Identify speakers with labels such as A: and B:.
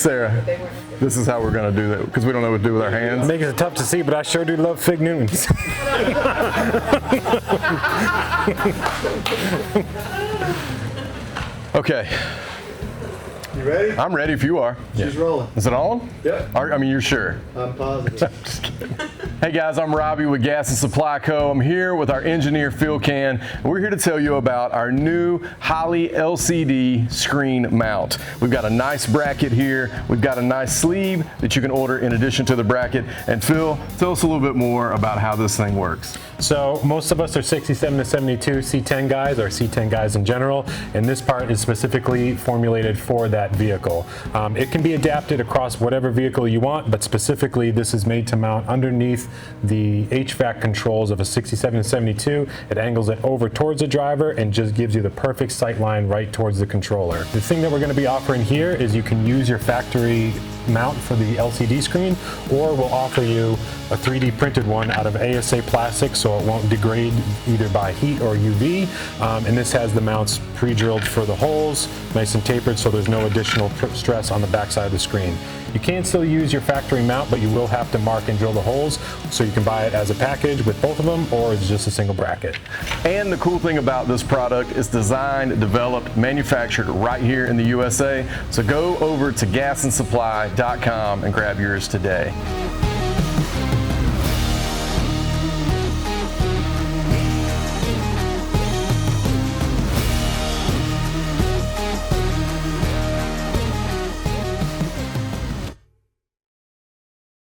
A: Sarah, this is how we're going to do that because we don't know what to do with our hands.
B: It makes it tough to see, but I sure do love Fig Newtons.
A: Okay.
C: You ready?
A: I'm ready if you are.
C: She's rolling.
A: Is it on?
C: Yep.
A: I mean, you're sure?
C: I'm positive.
A: Just kidding. Hey guys, I'm Robbie with Gas and Supply Co. I'm here with our engineer Phil Can. We're here to tell you about our new Holley LCD screen mount. We've got a nice bracket here. We've got a nice sleeve that you can order in addition to the bracket. And Phil, tell us a little bit more about how this thing works.
B: So most of us are 67 to 72 C10 guys, or C10 guys in general, and this part is specifically formulated for that vehicle. It can be adapted across whatever vehicle you want, but specifically this is made to mount underneath the HVAC controls of a 67 to 72. It angles it over towards the driver and just gives you the perfect sight line right towards the controller. The thing that we're going to be offering here is you can use your factory mount for the LCD screen, or we'll offer you a 3D printed one out of ASA plastic so it won't degrade either by heat or UV. And this has the mounts pre-drilled for the holes, nice and tapered so there's no additional stress on the backside of the screen. You can still use your factory mount, but you will have to mark and drill the holes, so you can buy it as a package with both of them, or it's just a single bracket.
A: And the cool thing about this product is designed, developed, manufactured right here in the USA. So go over to gasandsupply.com and grab yours today.